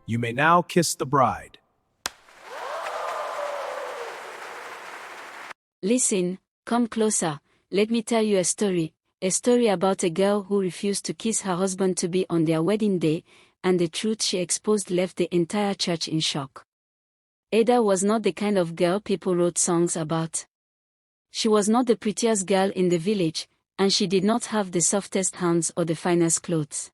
You may now kiss the bride. Listen, come closer, let me tell you a story about a girl who refused to kiss her husband-to-be on their wedding day, and the truth she exposed left the entire church in shock. Ada was not the kind of girl people wrote songs about. She was not the prettiest girl in the village, and she did not have the softest hands or the finest clothes.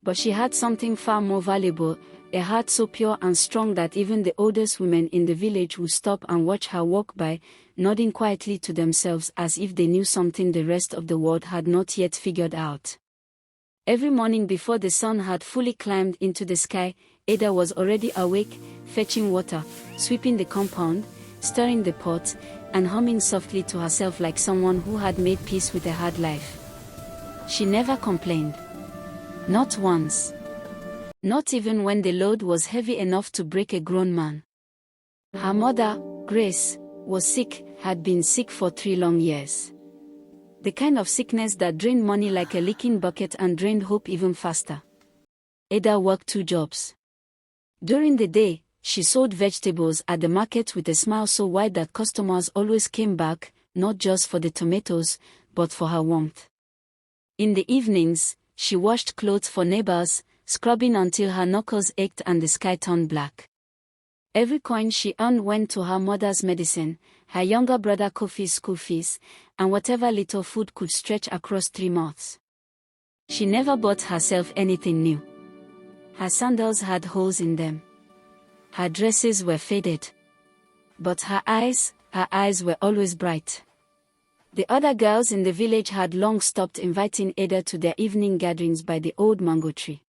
But she had something far more valuable, a heart so pure and strong that even the oldest women in the village would stop and watch her walk by, nodding quietly to themselves as if they knew something the rest of the world had not yet figured out. Every morning before the sun had fully climbed into the sky, Ada was already awake, fetching water, sweeping the compound, stirring the pot, and humming softly to herself like someone who had made peace with a hard life. She never complained. Not once. Not even when the load was heavy enough to break a grown man. Her mother, Grace, was sick, had been sick for 3 long years. The kind of sickness that drained money like a leaking bucket and drained hope even faster. Ada worked 2 jobs. During the day, she sold vegetables at the market with a smile so wide that customers always came back, not just for the tomatoes, but for her warmth. In the evenings, she washed clothes for neighbors, scrubbing until her knuckles ached and the sky turned black. Every coin she earned went to her mother's medicine, her younger brother Kofi's school fees, and whatever little food could stretch across 3 mouths. She never bought herself anything new. Her sandals had holes in them. Her dresses were faded. But her eyes were always bright. The other girls in the village had long stopped inviting Ada to their evening gatherings by the old mango tree.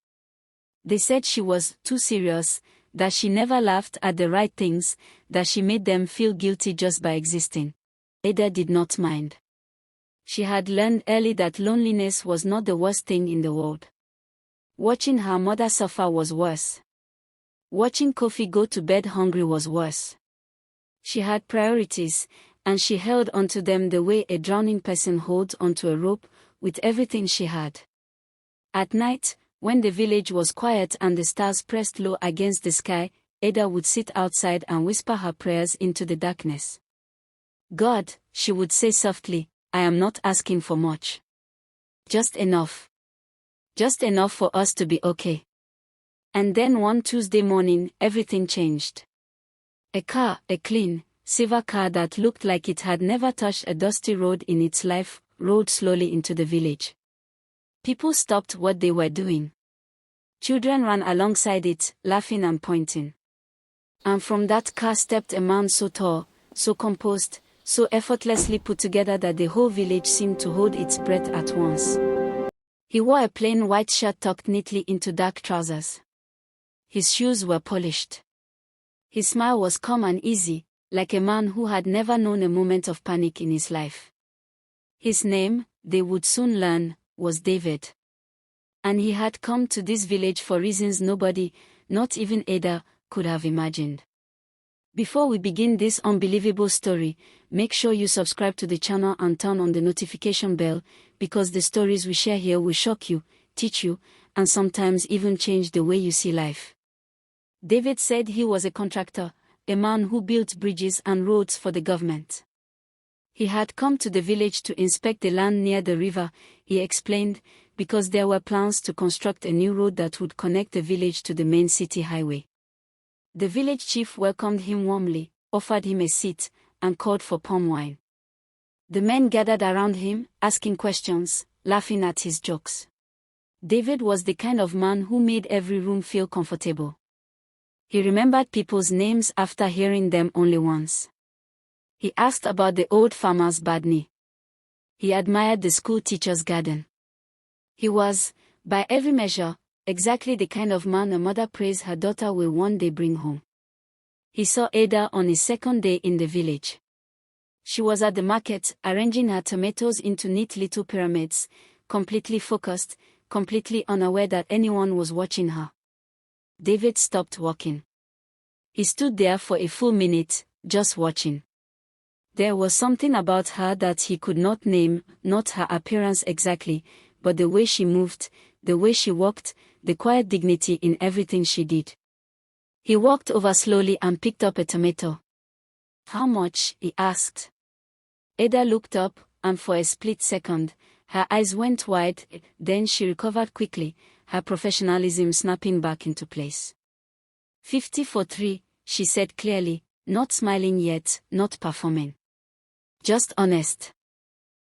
They said she was too serious, that she never laughed at the right things, that she made them feel guilty just by existing. Ada did not mind. She had learned early that loneliness was not the worst thing in the world. Watching her mother suffer was worse. Watching Kofi go to bed hungry was worse. She had priorities, and she held onto them the way a drowning person holds onto a rope, with everything she had. At night, when the village was quiet and the stars pressed low against the sky, Ada would sit outside and whisper her prayers into the darkness. God, she would say softly, I am not asking for much. Just enough. Just enough for us to be okay. And then one Tuesday morning, everything changed. A car, a clean, silver car that looked like it had never touched a dusty road in its life, rolled slowly into the village. People stopped what they were doing. Children ran alongside it, laughing and pointing. And from that car stepped a man so tall, so composed, so effortlessly put together that the whole village seemed to hold its breath at once. He wore a plain white shirt tucked neatly into dark trousers. His shoes were polished. His smile was calm and easy, like a man who had never known a moment of panic in his life. His name, they would soon learn, was David. And he had come to this village for reasons nobody, not even Ada, could have imagined. Before we begin this unbelievable story, make sure you subscribe to the channel and turn on the notification bell, because the stories we share here will shock you, teach you, and sometimes even change the way you see life. David said he was a contractor, a man who built bridges and roads for the government. He had come to the village to inspect the land near the river, he explained, because there were plans to construct a new road that would connect the village to the main city highway. The village chief welcomed him warmly, offered him a seat, and called for palm wine. The men gathered around him, asking questions, laughing at his jokes. David was the kind of man who made every room feel comfortable. He remembered people's names after hearing them only once. He asked about the old farmer's badney. He admired the school teacher's garden. He was, by every measure, exactly the kind of man a mother prays her daughter will one day bring home. He saw Ada on his second day in the village. She was at the market, arranging her tomatoes into neat little pyramids, completely focused, completely unaware that anyone was watching her. David stopped walking. He stood there for a full minute, just watching. There was something about her that he could not name, not her appearance exactly, but the way she moved, the way she walked, the quiet dignity in everything she did. He walked over slowly and picked up a tomato. How much? He asked. Ada looked up, and for a split second, her eyes went wide, then she recovered quickly, her professionalism snapping back into place. 50 for 3, she said clearly, not smiling yet, not performing. Just honest.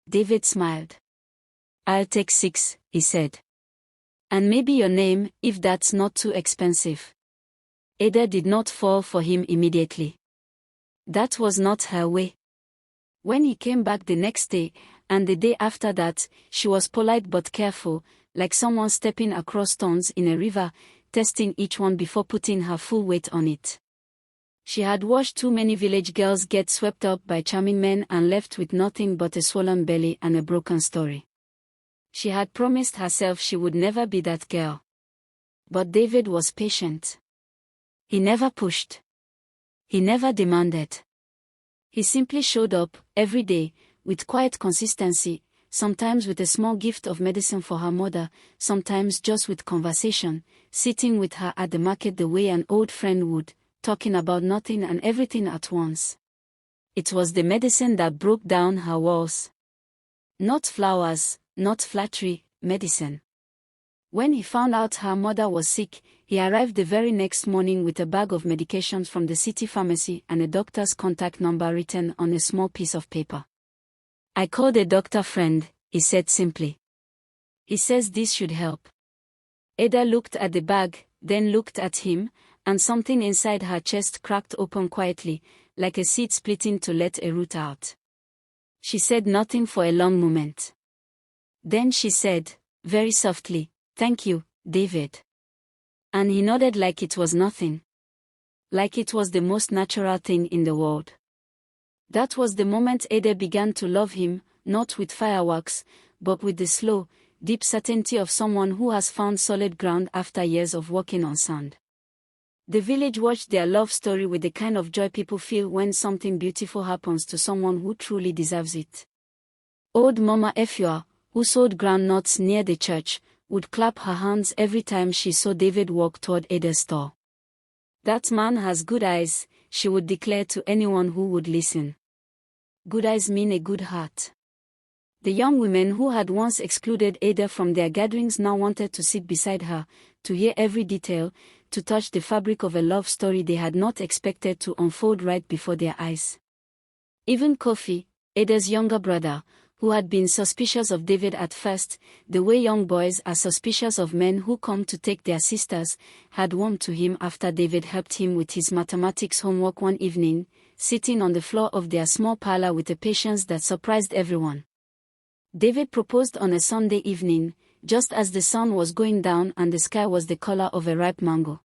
David smiled. I'll take 6, he said. And maybe your name, if that's not too expensive. Ada did not fall for him immediately. That was not her way. When he came back the next day, and the day after that, she was polite but careful, like someone stepping across stones in a river, testing each one before putting her full weight on it. She had watched too many village girls get swept up by charming men and left with nothing but a swollen belly and a broken story. She had promised herself she would never be that girl. But David was patient. He never pushed. He never demanded. He simply showed up, every day, with quiet consistency, sometimes with a small gift of medicine for her mother, sometimes just with conversation, sitting with her at the market the way an old friend would, talking about nothing and everything at once. It was the medicine that broke down her walls. Not flowers, not flattery, medicine. When he found out her mother was sick, he arrived the very next morning with a bag of medications from the city pharmacy and a doctor's contact number written on a small piece of paper. I called a doctor friend, he said simply. He says this should help. Ada looked at the bag, then looked at him, and something inside her chest cracked open quietly, like a seed splitting to let a root out. She said nothing for a long moment. Then she said, very softly, "Thank you, David." And he nodded like it was nothing. Like it was the most natural thing in the world. That was the moment Ada began to love him, not with fireworks, but with the slow, deep certainty of someone who has found solid ground after years of walking on sand. The village watched their love story with the kind of joy people feel when something beautiful happens to someone who truly deserves it. Old Mama Efua, who sold groundnuts near the church, would clap her hands every time she saw David walk toward Ada's store. That man has good eyes, she would declare to anyone who would listen. Good eyes mean a good heart. The young women who had once excluded Ada from their gatherings now wanted to sit beside her, to hear every detail, to touch the fabric of a love story they had not expected to unfold right before their eyes. Even Kofi, Ada's younger brother, who had been suspicious of David at first, the way young boys are suspicious of men who come to take their sisters, had warmed to him after David helped him with his mathematics homework one evening, sitting on the floor of their small parlor with a patience that surprised everyone. David proposed on a Sunday evening, just as the sun was going down and the sky was the color of a ripe mango.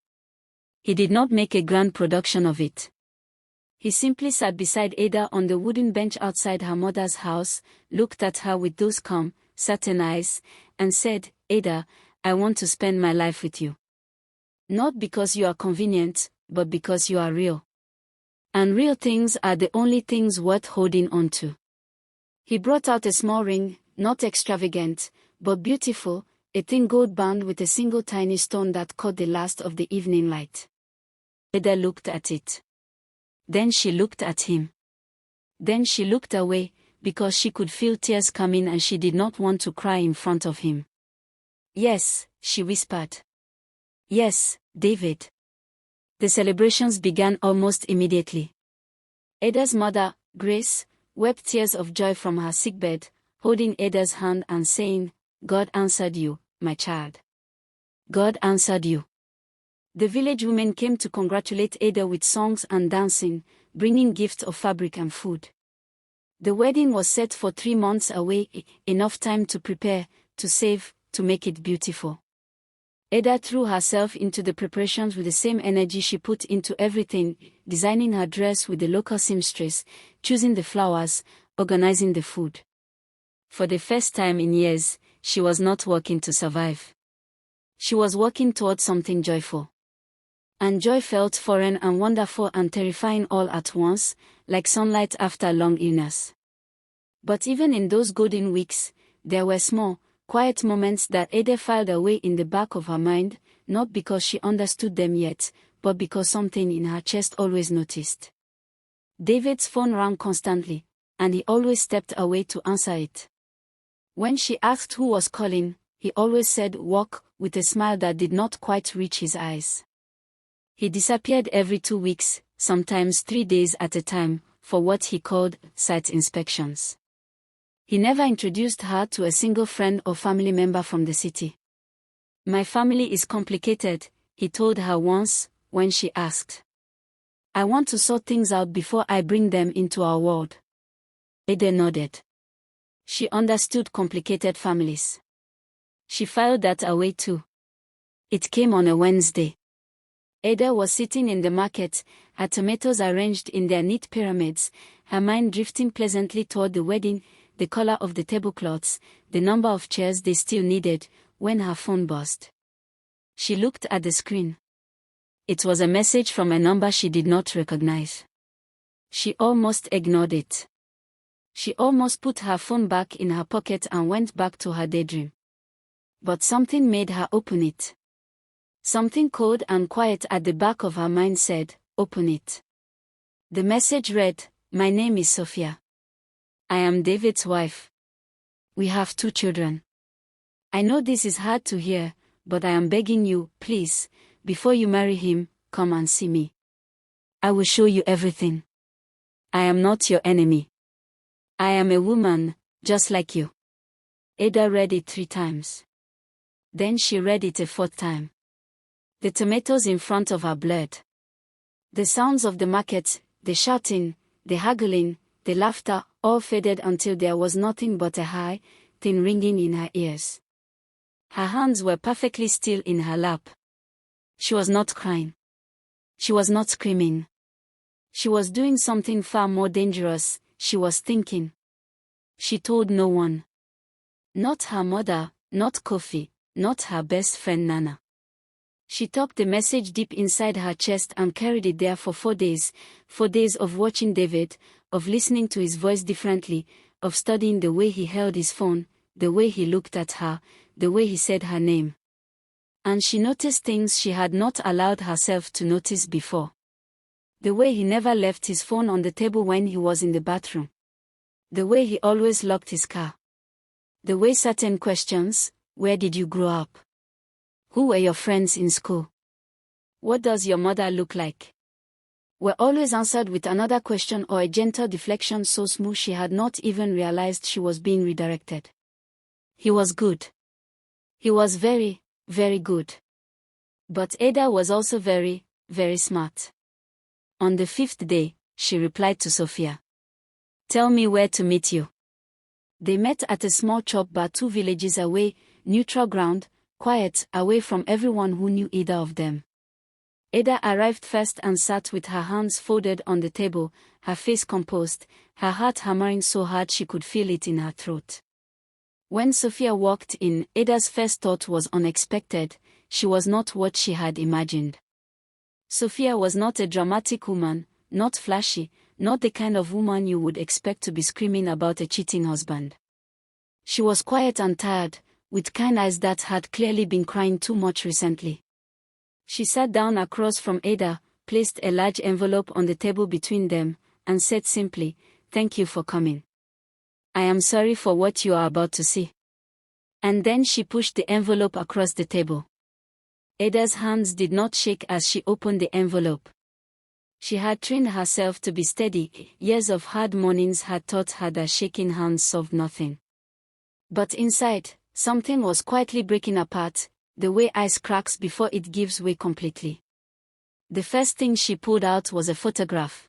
He did not make a grand production of it. He simply sat beside Ada on the wooden bench outside her mother's house, looked at her with those calm, certain eyes, and said, "Ada, I want to spend my life with you. Not because you are convenient, but because you are real. And real things are the only things worth holding on to." He brought out a small ring, not extravagant, but beautiful, a thin gold band with a single tiny stone that caught the last of the evening light. Ada looked at it. Then she looked at him. Then she looked away, because she could feel tears coming and she did not want to cry in front of him. "Yes," she whispered. "Yes, David." The celebrations began almost immediately. Ada's mother, Grace, wept tears of joy from her sickbed, holding Ada's hand and saying, "God answered you, my child. God answered you." The village women came to congratulate Ada with songs and dancing, bringing gifts of fabric and food. The wedding was set for 3 months away, enough time to prepare, to save, to make it beautiful. Ada threw herself into the preparations with the same energy she put into everything, designing her dress with the local seamstress, choosing the flowers, organizing the food. For the first time in years, she was not working to survive. She was working towards something joyful. And joy felt foreign and wonderful and terrifying all at once, like sunlight after a long illness. But even in those golden weeks, there were small, quiet moments that Ada filed away in the back of her mind, not because she understood them yet, but because something in her chest always noticed. David's phone rang constantly, and he always stepped away to answer it. When she asked who was calling, he always said work, with a smile that did not quite reach his eyes. He disappeared every 2 weeks, sometimes 3 days at a time, for what he called site inspections. He never introduced her to a single friend or family member from the city. "My family is complicated," he told her once, when she asked. "I want to sort things out before I bring them into our world." Ada nodded. She understood complicated families. She filed that away too. It came on a Wednesday. Ada was sitting in the market, her tomatoes arranged in their neat pyramids, her mind drifting pleasantly toward the wedding, the color of the tablecloths, the number of chairs they still needed, when her phone buzzed. She looked at the screen. It was a message from a number she did not recognize. She almost ignored it. She almost put her phone back in her pocket and went back to her daydream. But something made her open it. Something cold and quiet at the back of her mind said, "Open it." The message read, "My name is Sophia. I am David's wife. We have 2 children. I know this is hard to hear, but I am begging you, please, before you marry him, come and see me. I will show you everything. I am not your enemy. I am a woman, just like you." Ada read it 3 times. Then she read it a 4th time. The tomatoes in front of her blurred. The sounds of the market, the shouting, the haggling, the laughter, all faded until there was nothing but a high, thin ringing in her ears. Her hands were perfectly still in her lap. She was not crying. She was not screaming. She was doing something far more dangerous. She was thinking. She told no one. Not her mother, not Kofi, not her best friend Nana. She tucked the message deep inside her chest and carried it there for 4 days, 4 days of watching David, of listening to his voice differently, of studying the way he held his phone, the way he looked at her, the way he said her name. And she noticed things she had not allowed herself to notice before. The way he never left his phone on the table when he was in the bathroom. The way he always locked his car. The way certain questions, where did you grow up? Who were your friends in school? What does your mother look like? Were always answered with another question or a gentle deflection so smooth she had not even realized she was being redirected. He was good. He was very, very good. But Ada was also very, very smart. On the 5th day, she replied to Sophia. "Tell me where to meet you." They met at a small chop bar 2 villages away, neutral ground, quiet, away from everyone who knew either of them. Ada arrived first and sat with her hands folded on the table, her face composed, her heart hammering so hard she could feel it in her throat. When Sophia walked in, Ada's first thought was unexpected. She was not what she had imagined. Sophia was not a dramatic woman, not flashy, not the kind of woman you would expect to be screaming about a cheating husband. She was quiet and tired, with kind eyes that had clearly been crying too much recently. She sat down across from Ada, placed a large envelope on the table between them, and said simply, "Thank you for coming. I am sorry for what you are about to see." And then she pushed the envelope across the table. Ada's hands did not shake as she opened the envelope. She had trained herself to be steady. Years of hard mornings had taught her that shaking hands solved nothing. But inside, something was quietly breaking apart, the way ice cracks before it gives way completely. The first thing she pulled out was a photograph.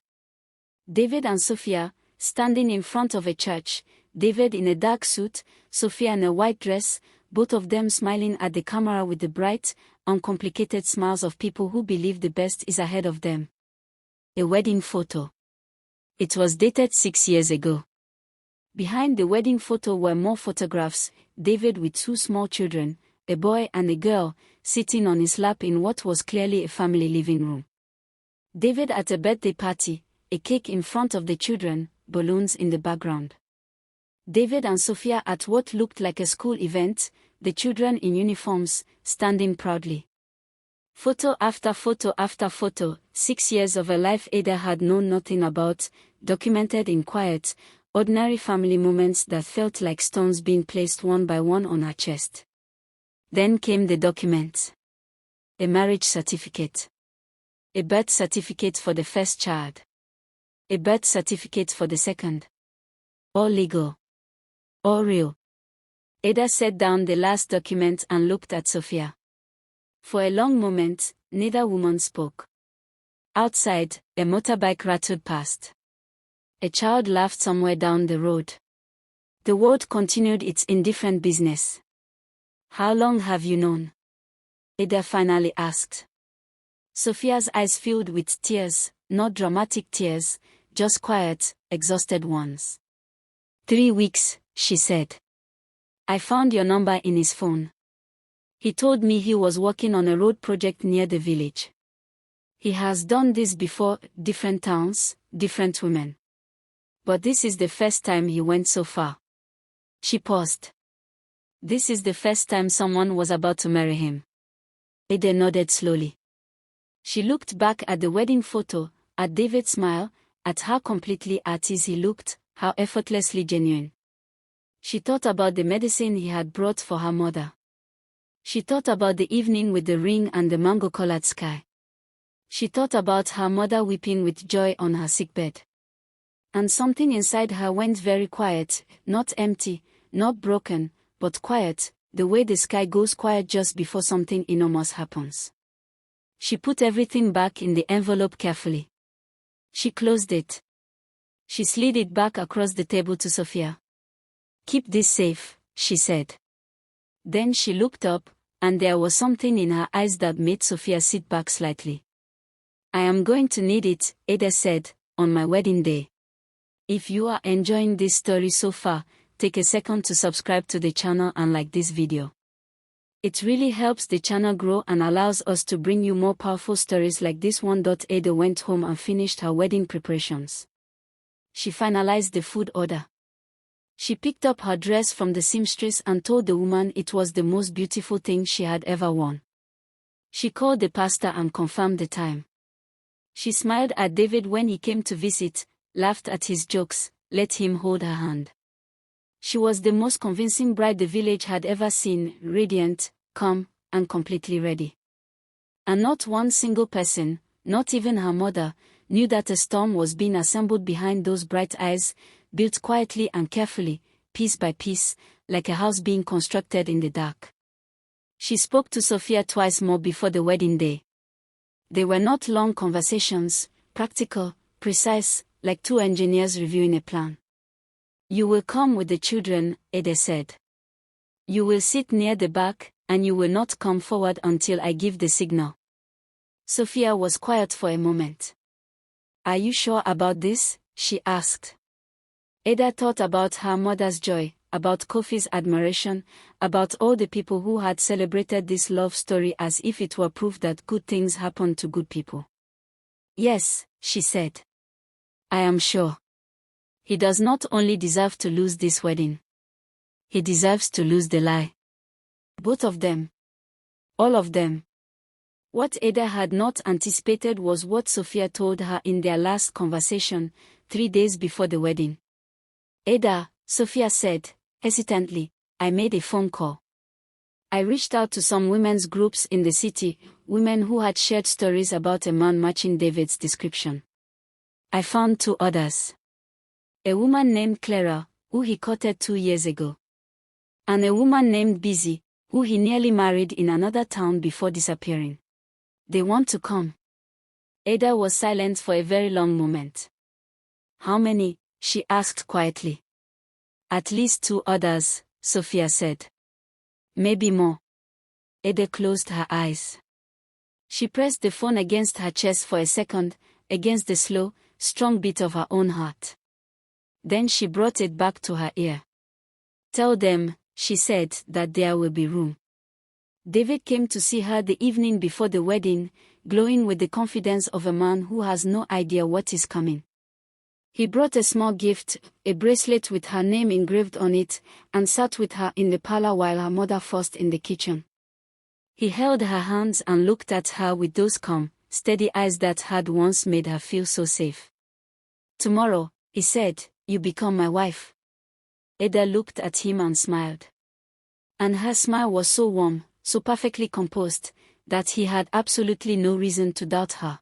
David and Sophia, standing in front of a church, David in a dark suit, Sophia in a white dress, both of them smiling at the camera with the bright, uncomplicated smiles of people who believe the best is ahead of them. A wedding photo. It was dated 6 years ago. Behind the wedding photo were more photographs, David with 2 small children, a boy and a girl, sitting on his lap in what was clearly a family living room. David at a birthday party, a cake in front of the children, balloons in the background. David and Sophia at what looked like a school event, the children in uniforms, standing proudly. Photo after photo after photo, 6 years of a life Ada had known nothing about, documented in quiet, ordinary family moments that felt like stones being placed one by one on her chest. Then came the documents. A marriage certificate. A birth certificate for the first child. A birth certificate for the second. All legal. All real. Ada set down the last document and looked at Sophia. For a long moment, neither woman spoke. Outside, a motorbike rattled past. A child laughed somewhere down the road. The world continued its indifferent business. How long have you known? Ada finally asked. Sophia's eyes filled with tears, not dramatic tears, just quiet, exhausted ones. 3 weeks, she said. I found your number in his phone. He told me he was working on a road project near the village. He has done this before, different towns, different women. But this is the first time he went so far. She paused. This is the first time someone was about to marry him. Ada nodded slowly. She looked back at the wedding photo, at David's smile, at how completely at ease he looked, how effortlessly genuine. She thought about the medicine he had brought for her mother. She thought about the evening with the ring and the mango-colored sky. She thought about her mother weeping with joy on her sickbed. And something inside her went very quiet, not empty, not broken, but quiet, the way the sky goes quiet just before something enormous happens. She put everything back in the envelope carefully. She closed it. She slid it back across the table to Sophia. Keep this safe, she said. Then she looked up, and there was something in her eyes that made Sophia sit back slightly. I am going to need it, Ada said, on my wedding day. If you are enjoying this story so far, take a second to subscribe to the channel and like this video. It really helps the channel grow and allows us to bring you more powerful stories like this one. Ada went home and finished her wedding preparations. She finalized the food order. She picked up her dress from the seamstress and told the woman it was the most beautiful thing she had ever worn. She called the pastor and confirmed the time. She smiled at David when he came to visit, laughed at his jokes, let him hold her hand. She was the most convincing bride the village had ever seen, radiant, calm, and completely ready. And not one single person, not even her mother, knew that a storm was being assembled behind those bright eyes, built quietly and carefully, piece by piece, like a house being constructed in the dark. She spoke to Sophia twice more before the wedding day. They were not long conversations, practical, precise, like two engineers reviewing a plan. You will come with the children, Ada said. You will sit near the back, and you will not come forward until I give the signal. Sophia was quiet for a moment. Are you sure about this? She asked. Ada thought about her mother's joy, about Kofi's admiration, about all the people who had celebrated this love story as if it were proof that good things happen to good people. Yes, she said. I am sure. He does not only deserve to lose this wedding. He deserves to lose the lie. Both of them. All of them. What Ada had not anticipated was what Sophia told her in their last conversation, 3 days before the wedding. Ada, Sophia said, hesitantly, I made a phone call. I reached out to some women's groups in the city, women who had shared stories about a man matching David's description. I found 2 others. A woman named Clara, who he courted 2 years ago. And a woman named Busy, who he nearly married in another town before disappearing. They want to come. Ada was silent for a very long moment. How many? She asked quietly. At least 2 others, Sophia said. Maybe more. Ada closed her eyes. She pressed the phone against her chest for a second, against the slow, strong beat of her own heart. Then she brought it back to her ear. Tell them, she said, that there will be room. David came to see her the evening before the wedding, glowing with the confidence of a man who has no idea what is coming. He brought a small gift, a bracelet with her name engraved on it, and sat with her in the parlor while her mother fussed in the kitchen. He held her hands and looked at her with those calm, steady eyes that had once made her feel so safe. "Tomorrow," he said, "you become my wife." Ada looked at him and smiled. And her smile was so warm, so perfectly composed, that he had absolutely no reason to doubt her.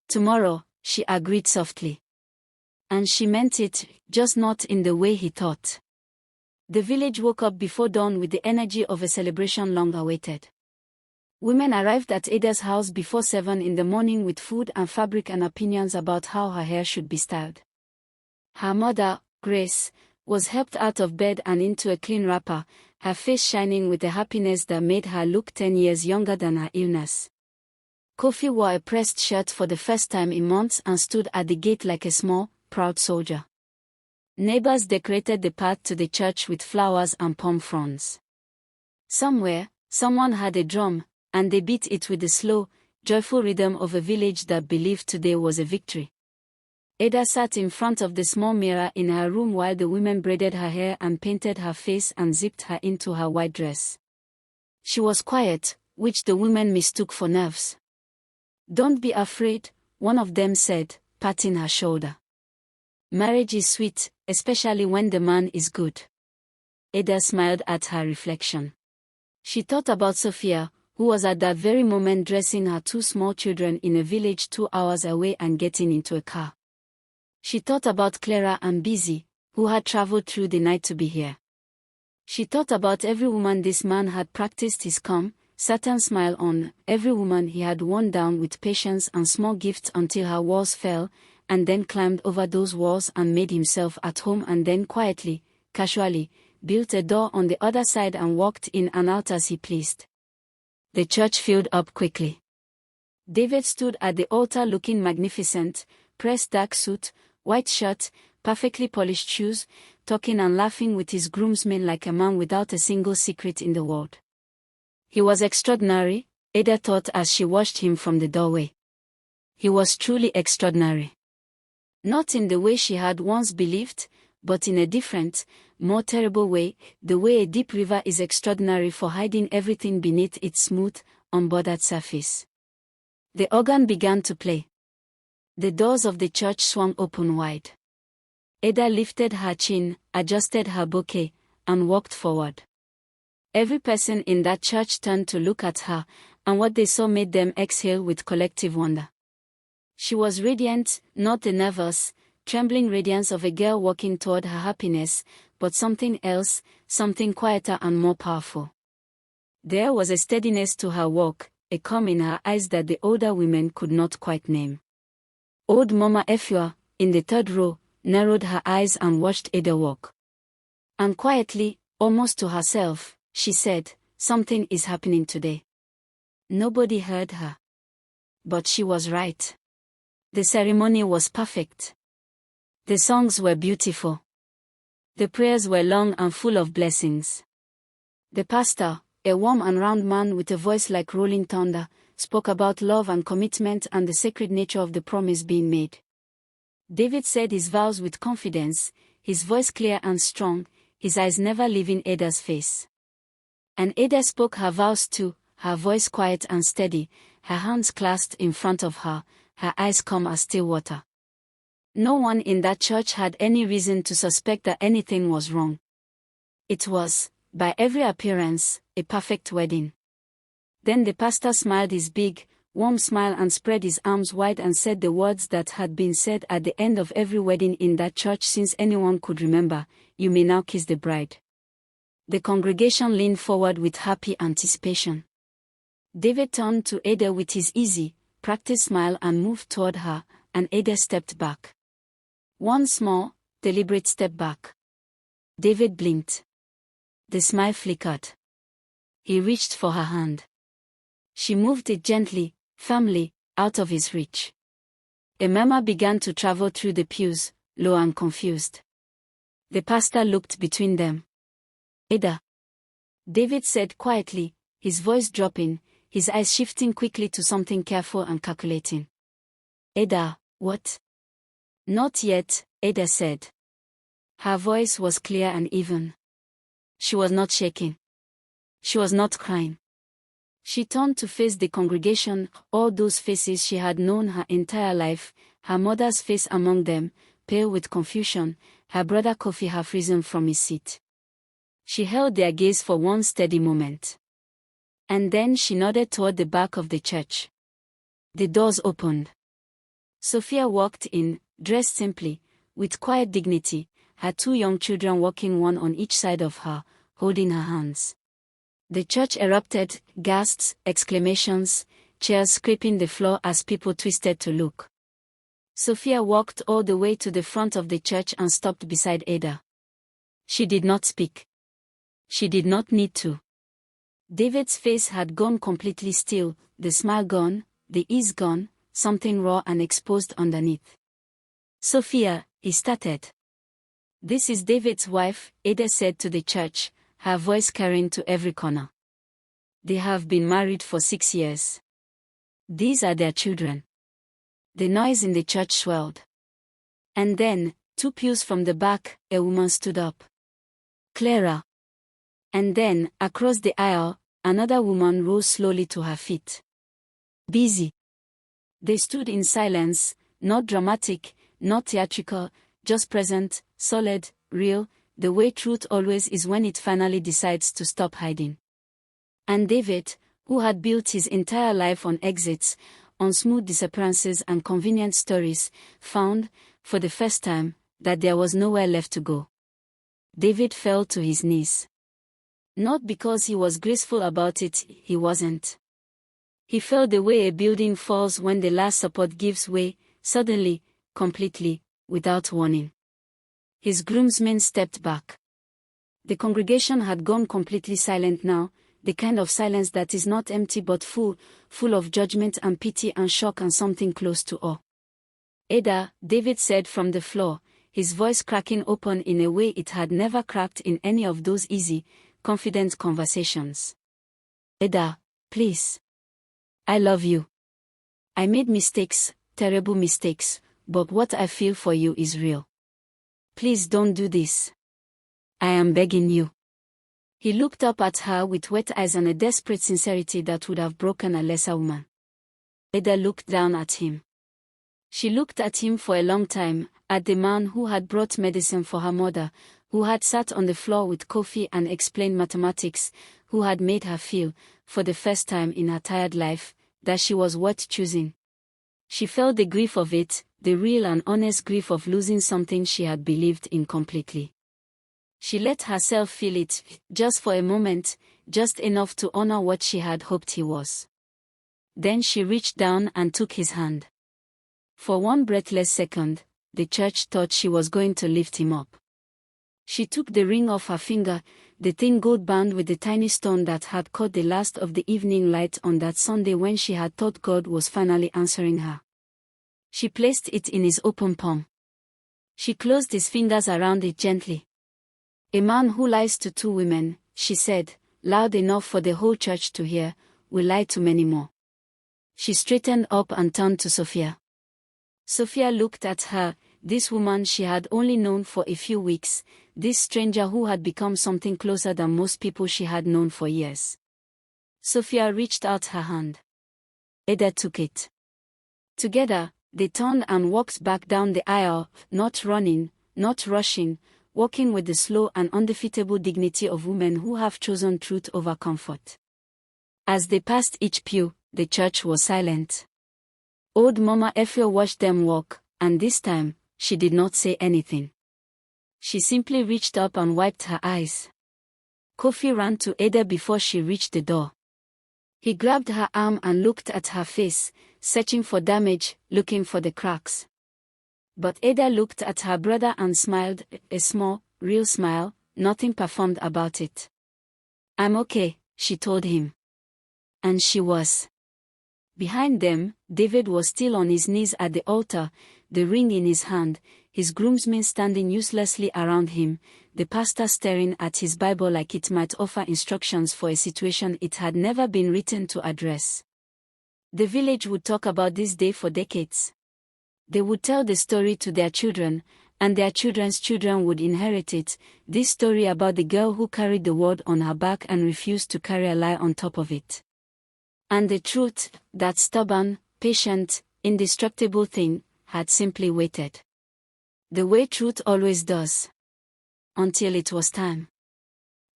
"Tomorrow," she agreed softly. And she meant it, just not in the way he thought. The village woke up before dawn with the energy of a celebration long awaited. Women arrived at Ada's house before 7 in the morning with food and fabric and opinions about how her hair should be styled. Her mother, Grace, was helped out of bed and into a clean wrapper, her face shining with a happiness that made her look 10 years younger than her illness. Kofi wore a pressed shirt for the first time in months and stood at the gate like a small, proud soldier. Neighbors decorated the path to the church with flowers and palm fronds. Somewhere, someone had a drum, and they beat it with the slow, joyful rhythm of a village that believed today was a victory. Ada sat in front of the small mirror in her room while the women braided her hair and painted her face and zipped her into her white dress. She was quiet, which the women mistook for nerves. "Don't be afraid," one of them said, patting her shoulder. "Marriage is sweet, especially when the man is good." Ada smiled at her reflection. She thought about Sophia, who was at that very moment dressing her 2 small children in a village 2 hours away and getting into a car. She thought about Clara and Busy, who had traveled through the night to be here. She thought about every woman this man had practiced his calm, certain smile on, every woman he had worn down with patience and small gifts until her walls fell, and then climbed over those walls and made himself at home and then quietly, casually, built a door on the other side and walked in and out as he pleased. The church filled up quickly. David stood at the altar looking magnificent, pressed dark suit, white shirt, perfectly polished shoes, talking and laughing with his groomsmen like a man without a single secret in the world. He was extraordinary, Ada thought as she watched him from the doorway. He was truly extraordinary. Not in the way she had once believed, but in a different, more terrible way, the way a deep river is extraordinary for hiding everything beneath its smooth, unbordered surface. The organ began to play. The doors of the church swung open wide. Ada lifted her chin, adjusted her bouquet, and walked forward. Every person in that church turned to look at her, and what they saw made them exhale with collective wonder. She was radiant, not the nervous, trembling radiance of a girl walking toward her happiness, but something else, something quieter and more powerful. There was a steadiness to her walk, a calm in her eyes that the older women could not quite name. Old Mama Efua, in the 3rd row, narrowed her eyes and watched Ada walk. And quietly, almost to herself, she said, "Something is happening today." Nobody heard her. But she was right. The ceremony was perfect. The songs were beautiful. The prayers were long and full of blessings. The pastor, a warm and round man with a voice like rolling thunder, spoke about love and commitment and the sacred nature of the promise being made. David said his vows with confidence, his voice clear and strong, his eyes never leaving Ada's face. And Ada spoke her vows too, her voice quiet and steady, her hands clasped in front of her, her eyes calm as still water. No one in that church had any reason to suspect that anything was wrong. It was, by every appearance, a perfect wedding. Then the pastor smiled his big, warm smile and spread his arms wide and said the words that had been said at the end of every wedding in that church since anyone could remember, "You may now kiss the bride." The congregation leaned forward with happy anticipation. David turned to Ada with his easy, practiced smile and moved toward her, and Ada stepped back. One small, deliberate step back. David blinked. The smile flickered. He reached for her hand. She moved it gently, firmly, out of his reach. A murmur began to travel through the pews, low and confused. The pastor looked between them. "Ada," David said quietly, his voice dropping, his eyes shifting quickly to something careful and calculating. "Ada, what?" "Not yet," Ada said. Her voice was clear and even. She was not shaking. She was not crying. She turned to face the congregation, all those faces she had known her entire life, her mother's face among them, pale with confusion, her brother Kofi half risen from his seat. She held their gaze for one steady moment. And then she nodded toward the back of the church. The doors opened. Sophia walked in, dressed simply, with quiet dignity, her two young children walking one on each side of her, holding her hands. The church erupted, gasps, exclamations, chairs scraping the floor as people twisted to look. Sophia walked all the way to the front of the church and stopped beside Ada. She did not speak. She did not need to. David's face had gone completely still, the smile gone, the ease gone, something raw and exposed underneath. "Sophia," he started. "This is David's wife," Ada said to the church, her voice carrying to every corner. "They have been married for 6 years. These are their children." The noise in the church swelled. And then, 2 pews from the back, a woman stood up. "Clara." And then, across the aisle, another woman rose slowly to her feet. "Busy." They stood in silence, not dramatic, not theatrical, just present, solid, real, the way truth always is when it finally decides to stop hiding. And David, who had built his entire life on exits, on smooth disappearances and convenient stories, found, for the first time, that there was nowhere left to go. David fell to his knees. Not because he was graceful about it, he wasn't. He fell the way a building falls when the last support gives way, suddenly, completely, without warning. His groomsmen stepped back. The congregation had gone completely silent now, the kind of silence that is not empty but full of judgment and pity and shock and something close to awe. "Ada," David said from the floor, his voice cracking open in a way it had never cracked in any of those easy, confident conversations. "Ada, please. I love you. I made mistakes, terrible mistakes, but what I feel for you is real. Please don't do this. I am begging you." He looked up at her with wet eyes and a desperate sincerity that would have broken a lesser woman. Ada looked down at him. She looked at him for a long time, at the man who had brought medicine for her mother, who had sat on the floor with coffee and explained mathematics, who had made her feel, for the first time in her tired life, that she was worth choosing. She felt the grief of it, the real and honest grief of losing something she had believed in completely. She let herself feel it, just for a moment, just enough to honor what she had hoped he was. Then she reached down and took his hand. For one breathless second, the church thought she was going to lift him up. She took the ring off her finger, the thin gold band with the tiny stone that had caught the last of the evening light on that Sunday when she had thought God was finally answering her. She placed it in his open palm. She closed his fingers around it gently. "A man who lies to 2 women," she said, loud enough for the whole church to hear, "will lie to many more." She straightened up and turned to Sophia. Sophia looked at her, this woman she had only known for a few weeks, this stranger who had become something closer than most people she had known for years. Sophia reached out her hand. Ada took it. Together, they turned and walked back down the aisle, not running, not rushing, walking with the slow and undefeatable dignity of women who have chosen truth over comfort. As they passed each pew, the church was silent. Old Mama Ethel watched them walk, and this time, she did not say anything. She simply reached up and wiped her eyes. Kofi ran to Ada before she reached the door. He grabbed her arm and looked at her face, searching for damage, looking for the cracks. But Ada looked at her brother and smiled, a small, real smile, nothing performed about it. "I'm okay," she told him. And she was. Behind them, David was still on his knees at the altar, the ring in his hand, his groomsmen standing uselessly around him, the pastor staring at his Bible like it might offer instructions for a situation it had never been written to address. The village would talk about this day for decades. They would tell the story to their children, and their children's children would inherit it, this story about the girl who carried the world on her back and refused to carry a lie on top of it. And the truth, that stubborn, patient, indestructible thing, had simply waited. The way truth always does. Until it was time.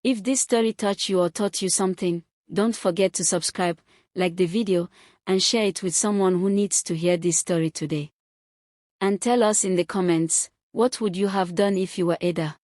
If this story touched you or taught you something, don't forget to subscribe, like the video, and share it with someone who needs to hear this story today. And tell us in the comments, what would you have done if you were Ada?